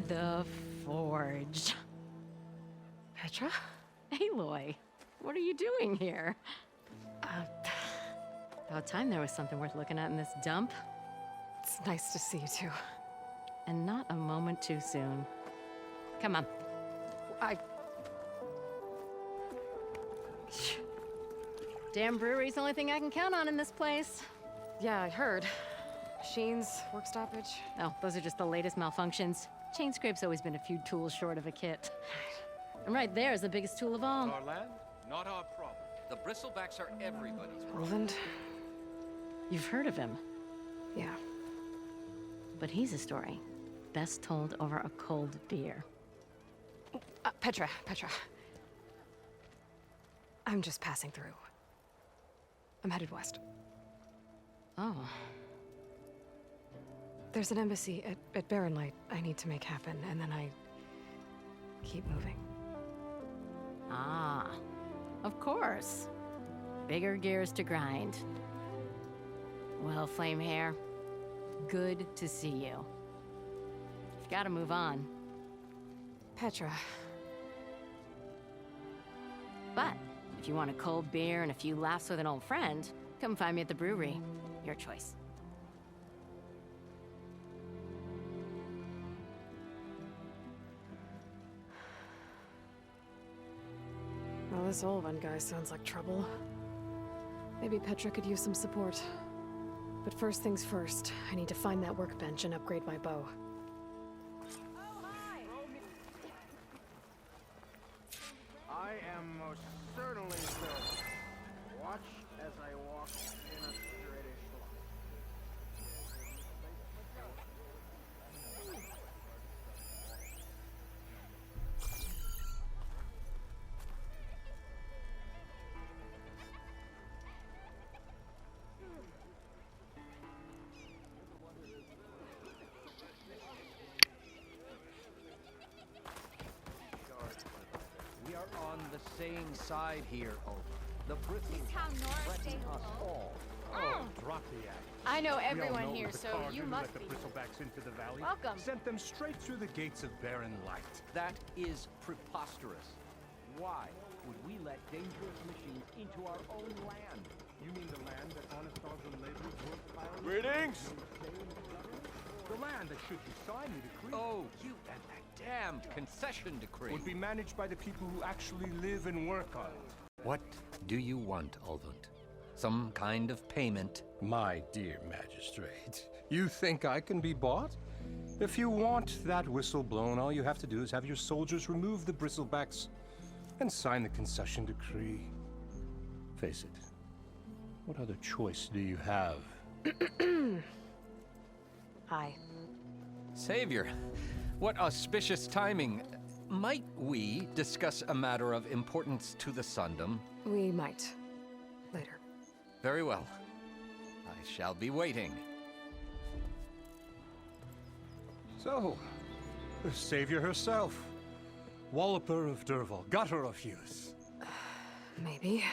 The Forge. Petra? Aloy, what are you doing here? About time there was something worth looking at in this dump. It's nice to see you too. And not a moment too soon. Come on. Damn brewery's the only thing I can count on in this place. Yeah, I heard. Machines, work stoppage. Oh, those are just the latest malfunctions. Chain scrape's always been a few tools short of a kit. And right there is the biggest tool of all. Our land, not our problem. The bristlebacks are everybody's problem. Roland? You've heard of him, Yeah. but he's a story best told over a cold beer. Petra. I'm just passing through. I'm headed west. Oh, There's an embassy at Barren Light I need to make happen, and then I keep moving. ah, of course. Bigger gears to grind. Well, Flamehair, good to see you. You've got to move on. Petra. But if you want a cold beer and a few laughs with an old friend, come find me at the brewery. Your choice. Well, this Olvan guy sounds like trouble. Maybe Petra could use some support. But first things first, I need to find that workbench and upgrade my bow. I am most certainly thirsty. Watch as I walk in a straightish line. We are on the same side here, Over. The Britons How Nora threaten stayed us low. all. Oh, Drop the act. I know We all everyone know here, that the so Carg you didn't must let be. the bristlebacks into the valley. Welcome. Sent them straight through the gates of Barren Light. That is preposterous. Why would we let dangerous machines into our own land? You mean the land that honest Argent laborers work tirelessly? Greetings! The land that should be signed the decree Oh, you and that damned concession decree. would be managed by the people who actually live and work on it. What do you want, Ulvund? Some kind of payment? My dear magistrate, you think I can be bought? If you want that whistle blown, all you have to do is have your soldiers remove the bristlebacks and sign the concession decree. Face it, what other choice do you have? Hi. Savior, what auspicious timing. Might we discuss a matter of importance to the Sundom? We might. Later. Very well. I shall be waiting. So, the savior herself. Walloper of Derval, gutter of youth. Maybe.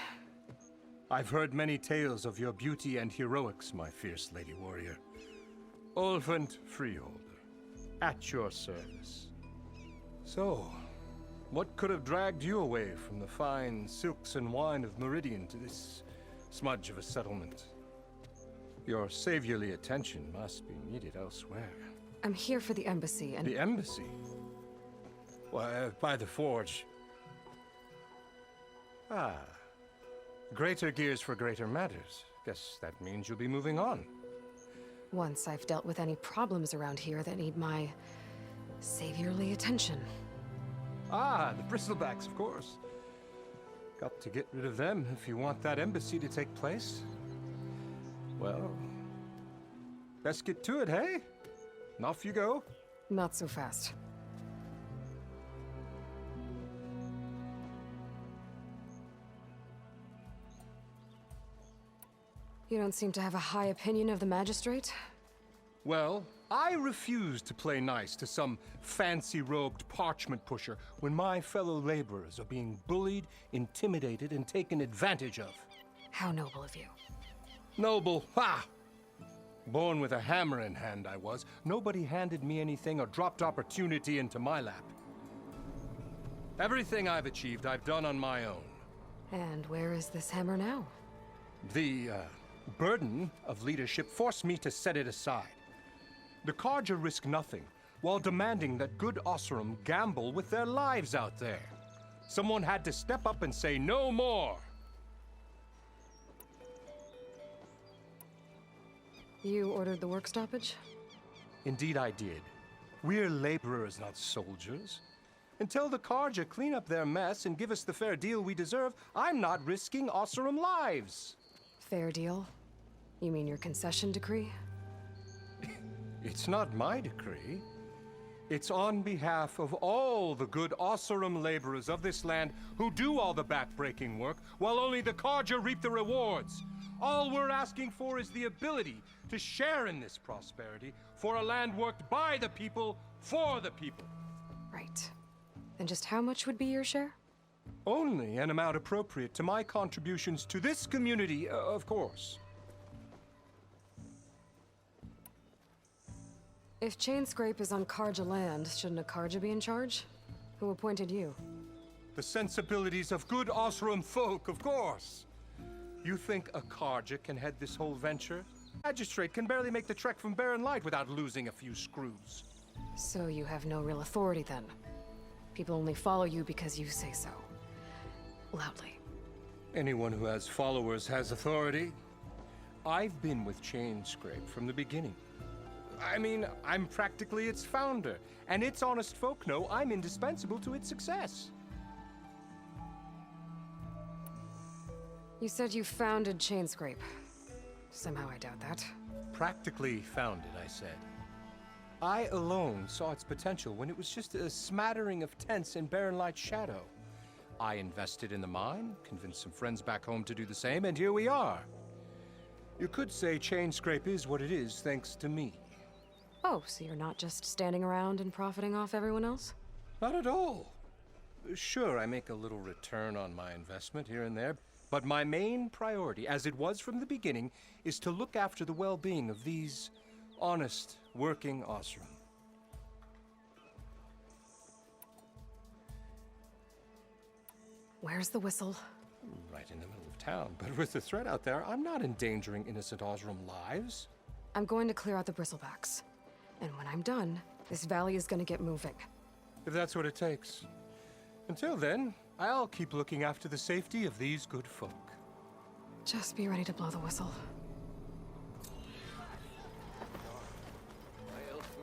I've heard many tales of your beauty and heroics, my fierce lady warrior. Olfant Freeholder, at your service. So, what could have dragged you away from the fine silks and wine of Meridian to this smudge of a settlement? Your saviorly attention must be needed elsewhere. I'm here for the embassy and... The embassy? Why, by the forge. Ah. Greater gears for greater matters. Guess that means you'll be moving on. Once I've dealt with any problems around here that need my saviorly attention. Ah, the bristlebacks, of course. Got to get rid of them if you want that embassy to take place. Well, let's get to it, hey? And off you go. Not so fast. You don't seem to have a high opinion of the magistrate? Well, I refuse to play nice to some fancy-robed parchment pusher when my fellow laborers are being bullied, intimidated, and taken advantage of. How noble of you. Noble, ha! Born with a hammer in hand, I was. Nobody handed me anything or dropped opportunity into my lap. Everything I've achieved, I've done on my own. And where is this hammer now? The burden of leadership forced me to set it aside. The Carja risk nothing, while demanding that good Oseram gamble with their lives out there. Someone had to step up and say no more. You ordered the work stoppage? Indeed I did. We're laborers, not soldiers. Until the Carja clean up their mess and give us the fair deal we deserve, I'm not risking Oseram lives. Fair deal? You mean your concession decree? It's not my decree. It's on behalf of all the good Oseram laborers of this land who do all the back-breaking work, while only the Carja reap the rewards. All we're asking for is the ability to share in this prosperity for a land worked by the people, for the people. Right. Then just how much would be your share? Only an amount appropriate to my contributions to this community, of course. If Chainscrape is on Carja land, shouldn't a Carja be in charge? Who appointed you? The sensibilities of good Oseram folk, of course. You think a Carja can head this whole venture? A magistrate can barely make the trek from Barren Light without losing a few screws. So you have no real authority then? People only follow you because you say so. Loudly. Anyone who has followers has authority. I've been with Chainscrape from the beginning. I mean, I'm practically its founder, and its honest folk know I'm indispensable to its success. You said you founded Chainscrape. Somehow I doubt that. Practically founded, I said. I alone saw its potential when it was just a smattering of tents in Barren Light's shadow. I invested in the mine, convinced some friends back home to do the same, and here we are. You could say Chainscrape is what it is thanks to me. Oh, so you're not just standing around and profiting off everyone else? Not at all. Sure, I make a little return on my investment here and there, but my main priority, as it was from the beginning, is to look after the well-being of these honest, working Oseram. Where's the whistle? Right in the middle of town, but with the threat out there, I'm not endangering innocent Oseram lives. I'm going to clear out the bristlebacks. And when I'm done, this valley is gonna get moving. If that's what it takes. Until then, I'll keep looking after the safety of these good folk. Just be ready to blow the whistle.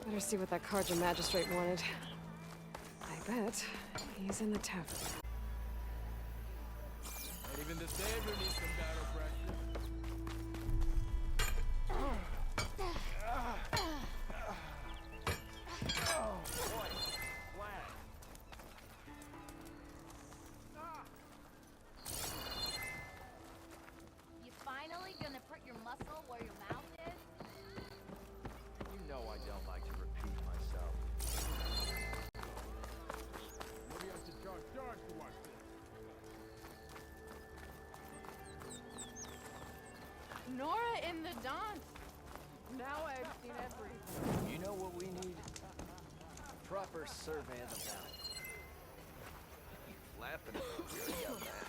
Better see what that Carja magistrate wanted. I bet he's in the tavern. Even the saber needs some battle practice. Oh, boy. Flat. You finally gonna put your muscle where your mouth is? You know I don't like to repeat myself. What do you have to charge to watch this? Nora in the dance. Now I've seen everything. You know what we need? Proper survey of the valley. You flapping it? You already got that.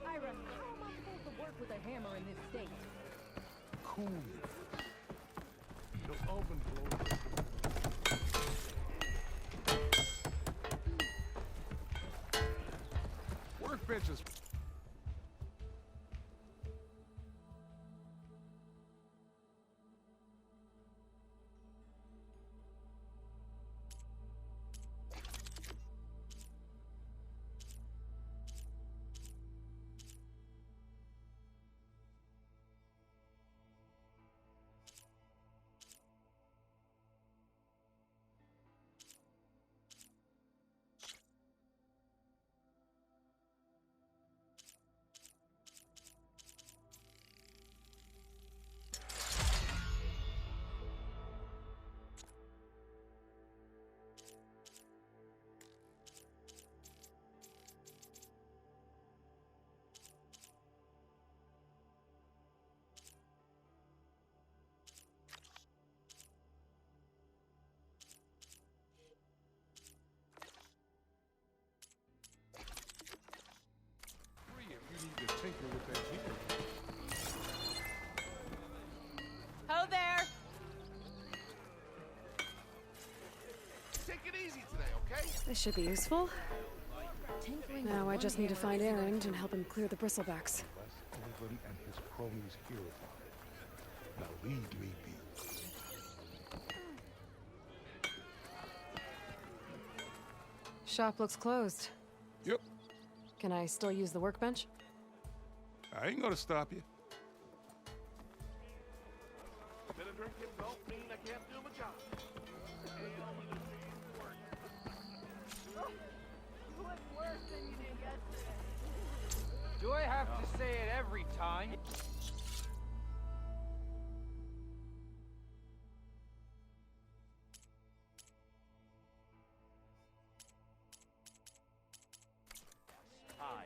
Ira, how am I supposed to work with a hammer in this state? Cool. The oven blows. Workbenches. take it easy today, okay? This should be useful. Tinkling Now with I one just need to hammer find isn't Erend and help him clear the bristlebacks. Lest Olvin and his cronies hear about it. Now leave me be. Shop looks closed. Yep, Can I still use the workbench? I ain't gonna stop you. Bit of drinking don't mean I can't do my job. You look worse than you did yesterday. Do I have to say it every time? Hi.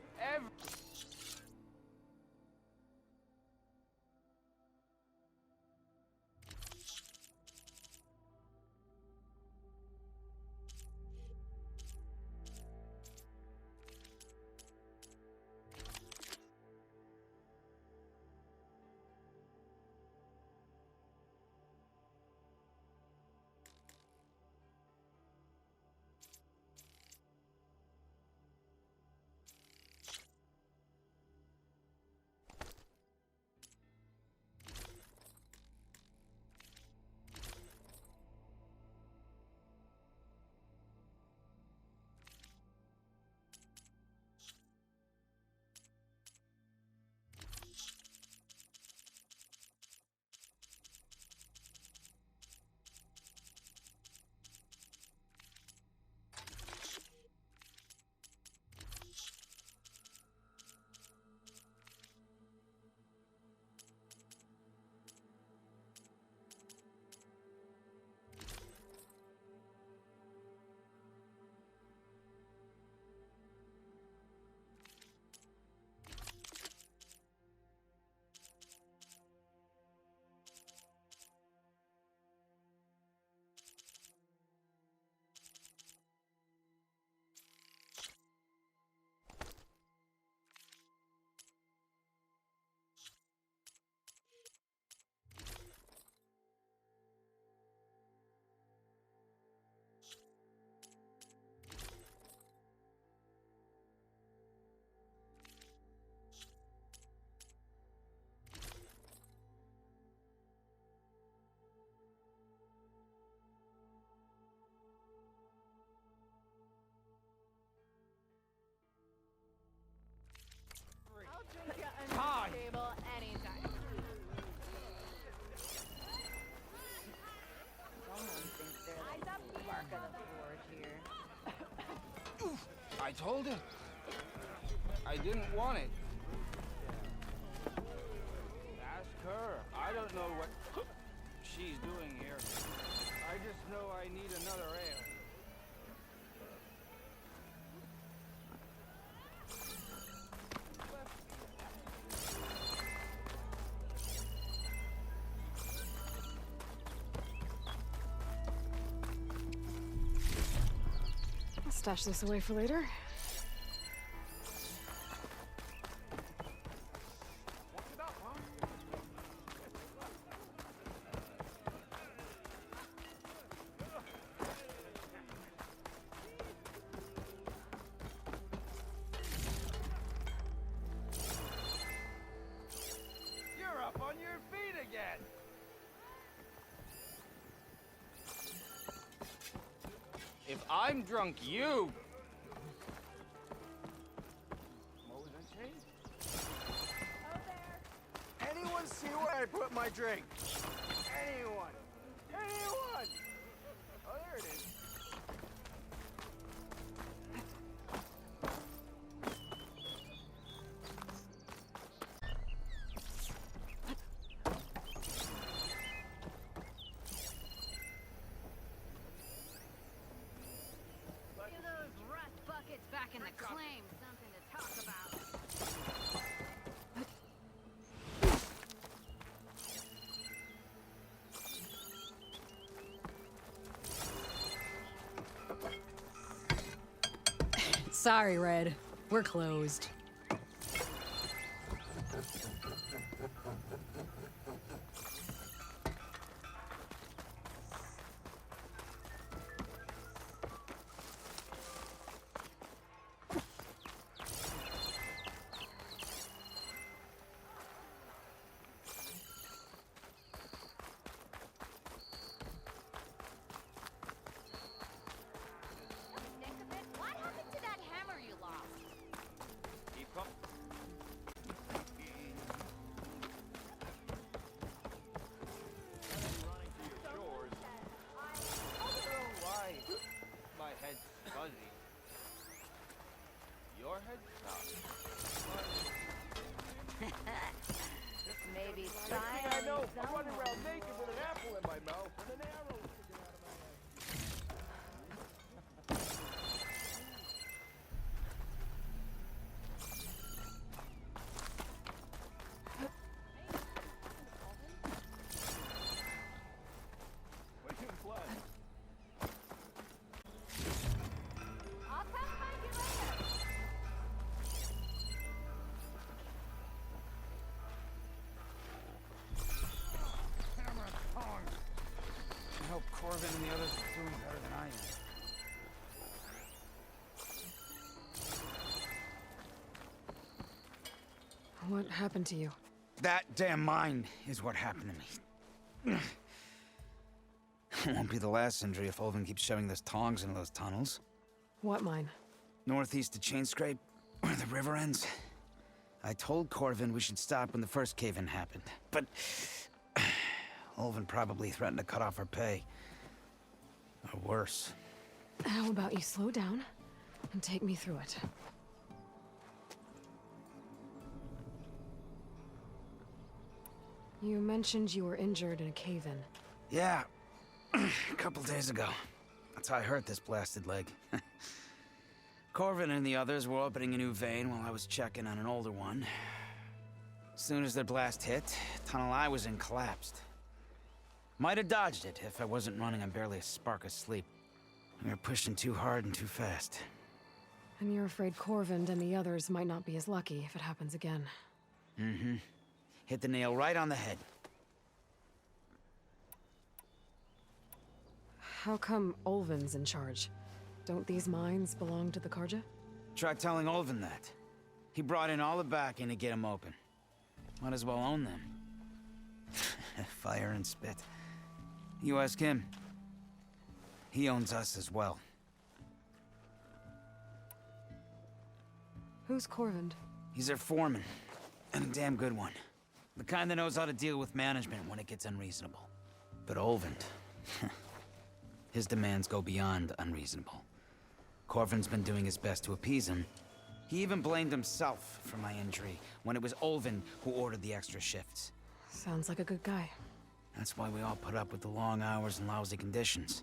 I'll drink you under the table anytime. Someone thinks they're the spark of the forge here. I told him. I didn't want it. Ask her. I don't know what she's doing here. I just know I need another ale. I'll stash this away for later. What's it up, huh? You're up on your feet again. If I'm drunk, you. What was I saying? Oh, there. Anyone see where I put my drink? Anyone? Anyone? Oh, there it is. Give those rust buckets back in the claim something to talk about. Sorry, Red. We're closed. head's fuzzy. Your head's not. Maybe I finally know. I'm someone. running around naked with an apple in my mouth and an arrow sticking out of my head. Wait till fly. I'll come find you later. I hope Corvin and the others are doing better than I am. What happened to you? That damn mine is what happened to me. It won't be the last injury if Olvin keeps shoving those tongs into those tunnels. What mine? Northeast of Chain Scrape, where the river ends. I told Corvin we should stop when the first cave-in happened, but Olvin probably threatened to cut off our pay. Or worse. How about you slow down and take me through it? You mentioned you were injured in a cave-in. Yeah, a couple days ago. That's how I hurt this blasted leg. Corvin and the others were opening a new vein while I was checking on an older one. As soon as their blast hit, the tunnel I was in collapsed. Might have dodged it if I wasn't running on barely a spark of sleep. We were pushing too hard and too fast. And you're afraid Corvind and the others might not be as lucky if it happens again. Mm-hmm. Hit the nail right on the head. How come Olvin's in charge? Don't these mines belong to the Karja? Try telling Olvin that. He brought in all the backing to get them open. Might as well own them. Fire and spit. You ask him. He owns us as well. Who's Corvind? He's their foreman, and a damn good one. The kind that knows how to deal with management when it gets unreasonable. But Olvin, his demands go beyond unreasonable. Corvin's been doing his best to appease him. He even blamed himself for my injury when it was Olvin who ordered the extra shifts. Sounds like a good guy. That's why we all put up with the long hours and lousy conditions.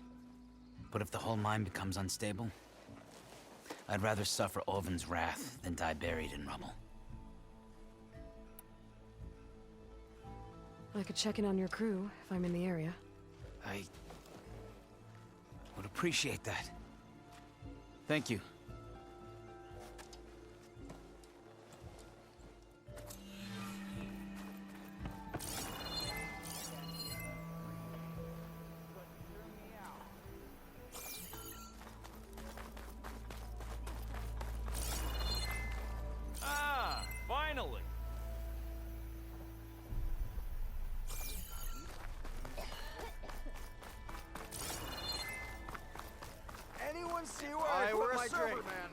But if the whole mine becomes unstable, I'd rather suffer Olvin's wrath than die buried in rubble. I could check in on your crew if I'm in the area. I would appreciate that. Thank you. Ah, finally. Anyone see where I put my drink? Man.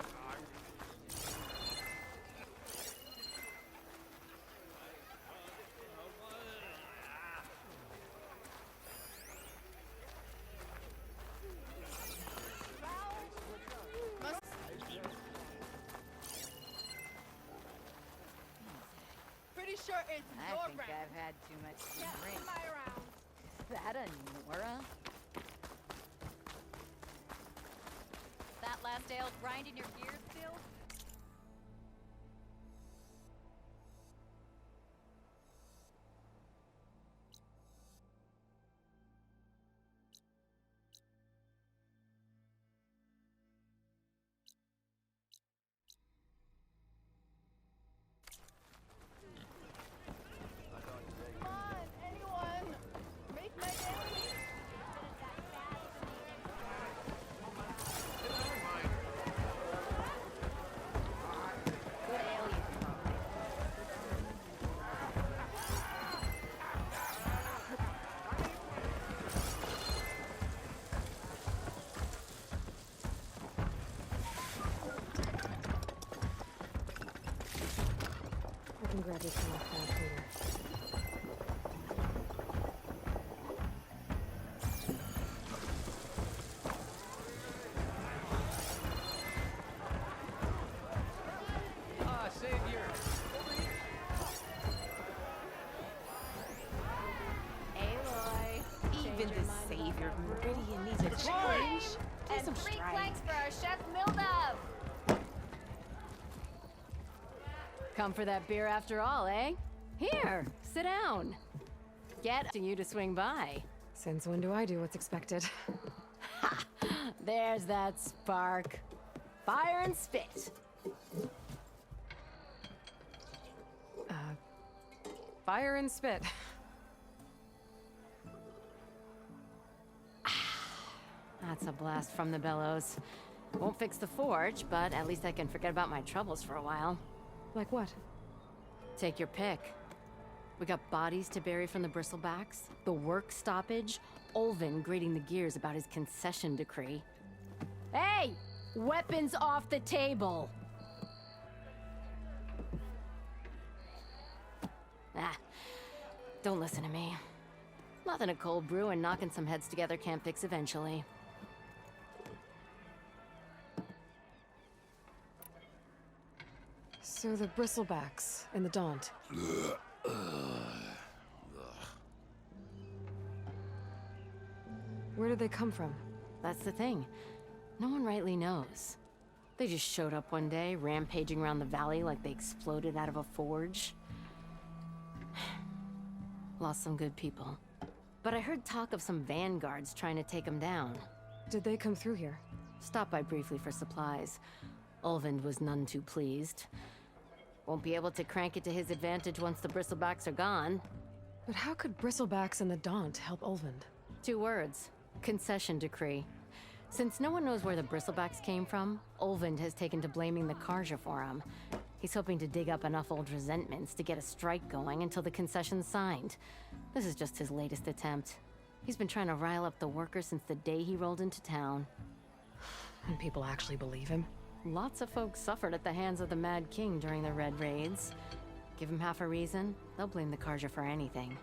Pretty sure it's I your think round. I've had too much to Yeah, drink. my round. Is that a Nora? That last ale grinding your gears still? Come on, anyone. Make my day. I can grab you some off that later. Gideon needs a change. And some 3 stripe. planks for our chef Mildov. Come for that beer after all, eh? Here, sit down. Get you to swing by. Since when do I do what's expected? There's that spark. Fire and spit. Fire and spit. That's a blast from the bellows. Won't fix the forge, but at least I can forget about my troubles for a while. Like what? Take your pick. We got bodies to bury from the bristlebacks, the work stoppage, Ulvin grating the gears about his concession decree. Hey! Weapons off the table! Don't listen to me. Nothing a cold brew and knocking some heads together can't fix eventually. So the bristlebacks and the Daunt. Where did they come from? That's the thing. No one rightly knows. They just showed up one day, rampaging around the valley like they exploded out of a forge. Lost some good people. But I heard talk of some vanguards trying to take them down. Did they come through here? Stopped by briefly for supplies. Ulvin was none too pleased. Won't be able to crank it to his advantage once the bristlebacks are gone. But how could bristlebacks and the Daunt help Ulvund? 2 words. Concession decree. Since no one knows where the bristlebacks came from, Ulvund has taken to blaming the Karja for them. He's hoping to dig up enough old resentments to get a strike going until the concession's signed. This is just his latest attempt. He's been trying to rile up the workers since the day he rolled into town. And people actually believe him? Lots of folks suffered at the hands of the Mad King during the Red Raids. Give him half a reason, they'll blame the Karja for anything.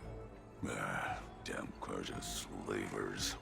Damn Karja slavers.